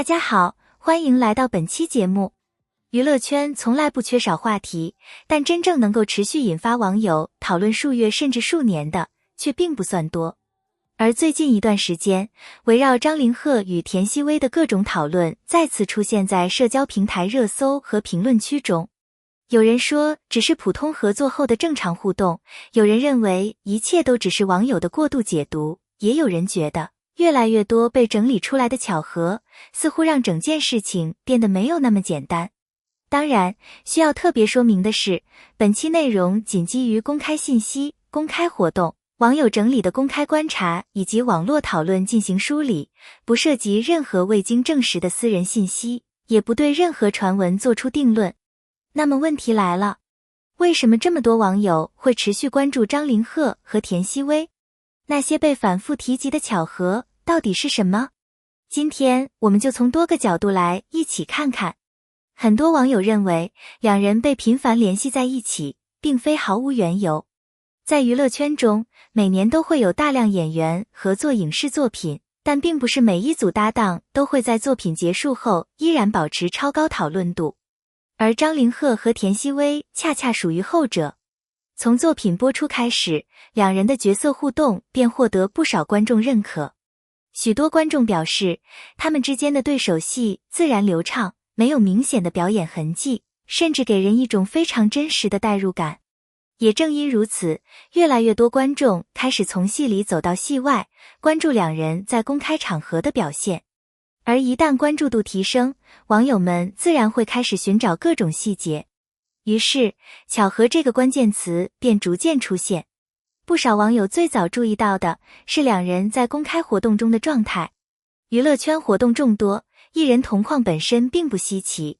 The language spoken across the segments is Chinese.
大家好，欢迎来到本期节目。娱乐圈从来不缺少话题，但真正能够持续引发网友讨论数月甚至数年的，却并不算多。而最近一段时间，围绕张凌赫与田曦薇的各种讨论再次出现在社交平台热搜和评论区中。有人说只是普通合作后的正常互动，有人认为一切都只是网友的过度解读，也有人觉得越来越多被整理出来的巧合，似乎让整件事情变得没有那么简单。当然，需要特别说明的是，本期内容仅基于公开信息、公开活动、网友整理的公开观察以及网络讨论进行梳理，不涉及任何未经证实的私人信息，也不对任何传闻做出定论。那么问题来了，为什么这么多网友会持续关注张凌赫和田曦薇？那些被反复提及的巧合到底是什么？今天我们就从多个角度来一起看看。很多网友认为，两人被频繁联系在一起，并非毫无缘由。在娱乐圈中，每年都会有大量演员合作影视作品，但并不是每一组搭档都会在作品结束后依然保持超高讨论度。而张凌赫和田曦薇恰恰属于后者。从作品播出开始，两人的角色互动便获得不少观众认可。许多观众表示，他们之间的对手戏自然流畅，没有明显的表演痕迹，甚至给人一种非常真实的代入感。也正因如此，越来越多观众开始从戏里走到戏外，关注两人在公开场合的表现。而一旦关注度提升，网友们自然会开始寻找各种细节。于是，巧合这个关键词便逐渐出现。不少网友最早注意到的是两人在公开活动中的状态。娱乐圈活动众多，艺人同框本身并不稀奇。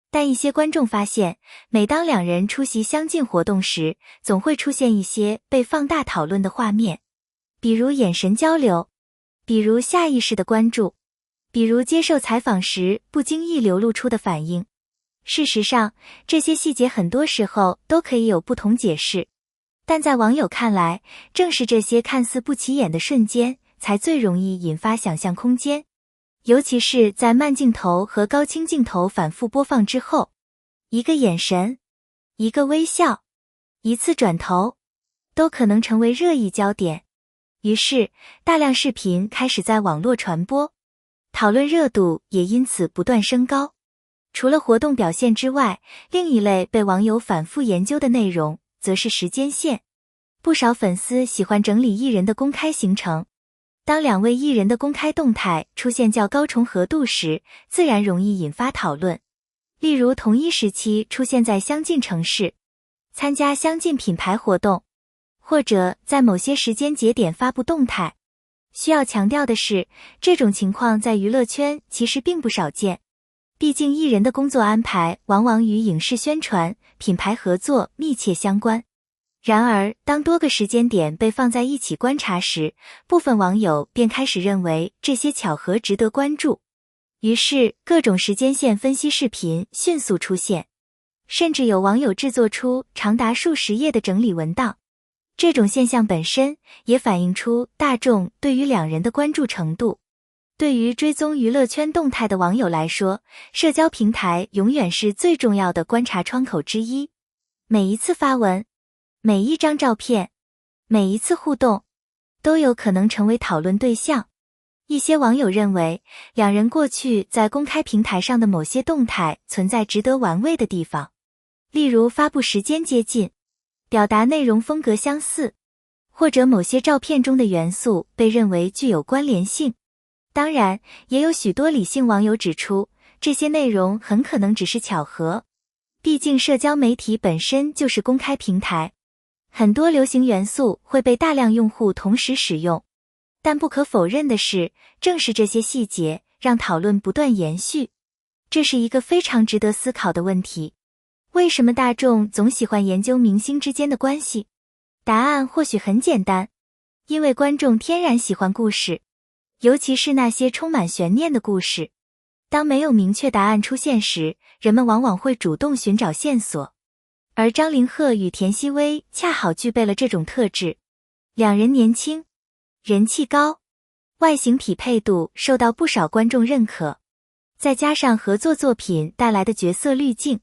但一些观众发现，每当两人出席相近活动时，总会出现一些被放大讨论的画面。比如眼神交流，比如下意识的关注，比如接受采访时不经意流露出的反应。事实上，这些细节很多时候都可以有不同解释，但在网友看来，正是这些看似不起眼的瞬间，才最容易引发想象空间。尤其是在慢镜头和高清镜头反复播放之后，一个眼神，一个微笑，一次转头，都可能成为热议焦点。于是，大量视频开始在网络传播，讨论热度也因此不断升高。除了活动表现之外，另一类被网友反复研究的内容，则是时间线。不少粉丝喜欢整理艺人的公开行程。当两位艺人的公开动态出现较高重合度时，自然容易引发讨论。例如同一时期出现在相近城市，参加相近品牌活动，或者在某些时间节点发布动态。需要强调的是，这种情况在娱乐圈其实并不少见。毕竟艺人的工作安排往往与影视宣传、品牌合作密切相关。然而，当多个时间点被放在一起观察时，部分网友便开始认为这些巧合值得关注。于是，各种时间线分析视频迅速出现，甚至有网友制作出长达数十页的整理文档。这种现象本身也反映出大众对于两人的关注程度。对于追踪娱乐圈动态的网友来说，社交平台永远是最重要的观察窗口之一。每一次发文，每一张照片，每一次互动，都有可能成为讨论对象。一些网友认为，两人过去在公开平台上的某些动态存在值得玩味的地方，例如发布时间接近，表达内容风格相似，或者某些照片中的元素被认为具有关联性。当然，也有许多理性网友指出，这些内容很可能只是巧合。毕竟社交媒体本身就是公开平台，很多流行元素会被大量用户同时使用。但不可否认的是，正是这些细节让讨论不断延续。这是一个非常值得思考的问题。为什么大众总喜欢研究明星之间的关系？答案或许很简单，因为观众天然喜欢故事，尤其是那些充满悬念的故事。当没有明确答案出现时，人们往往会主动寻找线索。而张凌赫与田曦薇恰好具备了这种特质。两人年轻，人气高，外形匹配度受到不少观众认可。再加上合作作品带来的角色滤镜，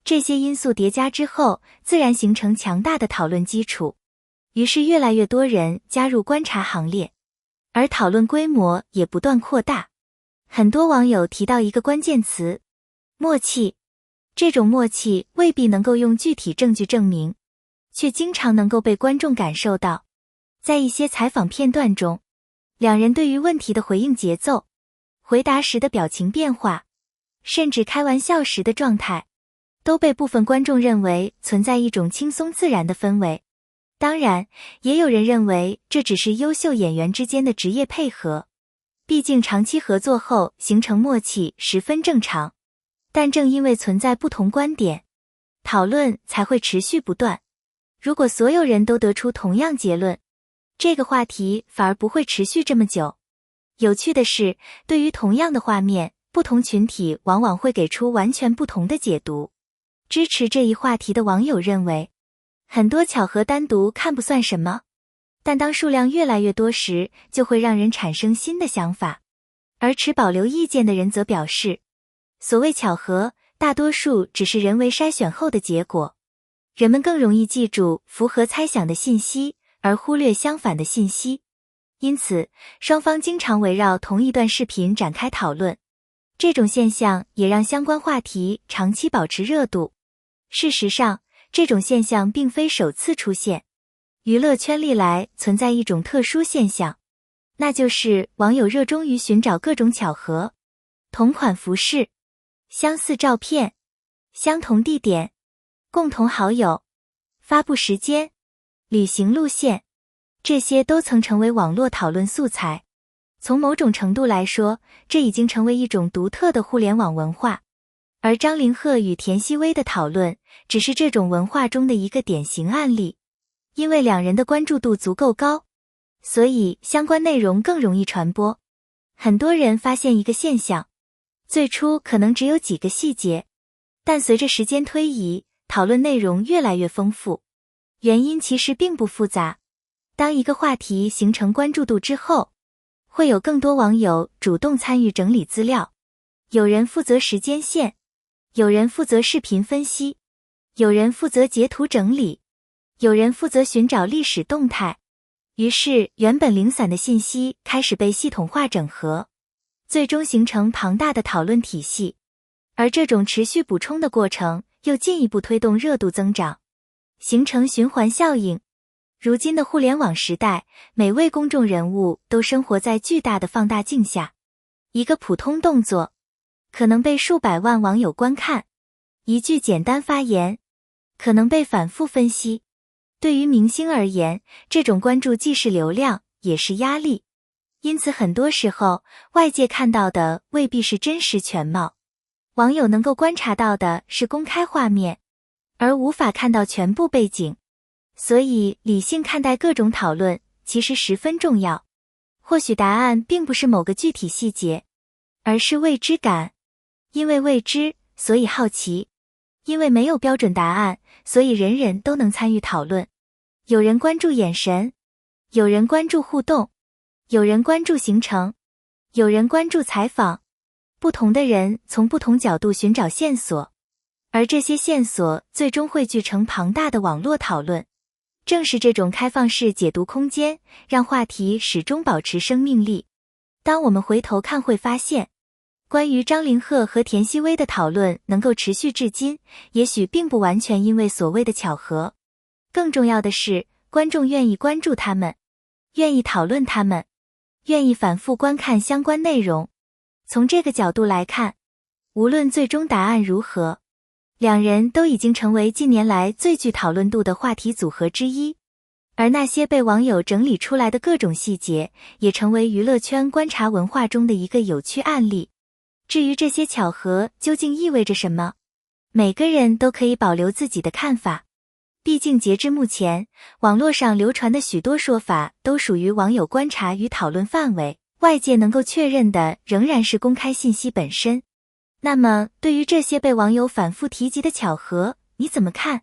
这些因素叠加之后，自然形成强大的讨论基础。于是越来越多人加入观察行列，而讨论规模也不断扩大。很多网友提到一个关键词：默契。这种默契未必能够用具体证据证明，却经常能够被观众感受到。在一些采访片段中，两人对于问题的回应节奏、回答时的表情变化，甚至开玩笑时的状态，都被部分观众认为存在一种轻松自然的氛围。当然，也有人认为这只是优秀演员之间的职业配合，毕竟长期合作后形成默契十分正常。但正因为存在不同观点，讨论才会持续不断。如果所有人都得出同样结论，这个话题反而不会持续这么久。有趣的是，对于同样的画面，不同群体往往会给出完全不同的解读。支持这一话题的网友认为，很多巧合单独看不算什么，但当数量越来越多时，就会让人产生新的想法。而持保留意见的人则表示，所谓巧合，大多数只是人为筛选后的结果。人们更容易记住符合猜想的信息，而忽略相反的信息。因此，双方经常围绕同一段视频展开讨论。这种现象也让相关话题长期保持热度。事实上，这种现象并非首次出现。娱乐圈历来存在一种特殊现象，那就是网友热衷于寻找各种巧合，同款服饰、相似照片、相同地点、共同好友、发布时间、旅行路线，这些都曾成为网络讨论素材。从某种程度来说，这已经成为一种独特的互联网文化。而张凌赫与田曦薇的讨论只是这种文化中的一个典型案例。因为两人的关注度足够高，所以相关内容更容易传播。很多人发现一个现象，最初可能只有几个细节，但随着时间推移，讨论内容越来越丰富。原因其实并不复杂。当一个话题形成关注度之后，会有更多网友主动参与整理资料。有人负责时间线，有人负责视频分析，有人负责截图整理，有人负责寻找历史动态。于是原本零散的信息开始被系统化整合，最终形成庞大的讨论体系。而这种持续补充的过程又进一步推动热度增长，形成循环效应。如今的互联网时代，每位公众人物都生活在巨大的放大镜下，一个普通动作可能被数百万网友观看，一句简单发言可能被反复分析。对于明星而言，这种关注既是流量，也是压力。因此很多时候，外界看到的未必是真实全貌。网友能够观察到的是公开画面，而无法看到全部背景。所以理性看待各种讨论其实十分重要。或许答案并不是某个具体细节，而是未知感。因为未知，所以好奇。因为没有标准答案，所以人人都能参与讨论。有人关注眼神，有人关注互动，有人关注行程，有人关注采访。不同的人从不同角度寻找线索，而这些线索最终汇聚成庞大的网络讨论。正是这种开放式解读空间，让话题始终保持生命力。当我们回头看，会发现，关于张凌赫和田曦薇的讨论能够持续至今，也许并不完全因为所谓的巧合。更重要的是，观众愿意关注他们，愿意讨论他们，愿意反复观看相关内容。从这个角度来看，无论最终答案如何，两人都已经成为近年来最具讨论度的话题组合之一。而那些被网友整理出来的各种细节，也成为娱乐圈观察文化中的一个有趣案例。至于这些巧合究竟意味着什么，每个人都可以保留自己的看法。毕竟截至目前，网络上流传的许多说法都属于网友观察与讨论范围，外界能够确认的仍然是公开信息本身。那么，对于这些被网友反复提及的巧合，你怎么看？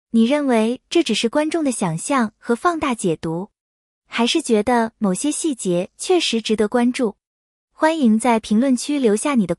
你认为这只是观众的想象和放大解读，还是觉得某些细节确实值得关注？欢迎在评论区留下你的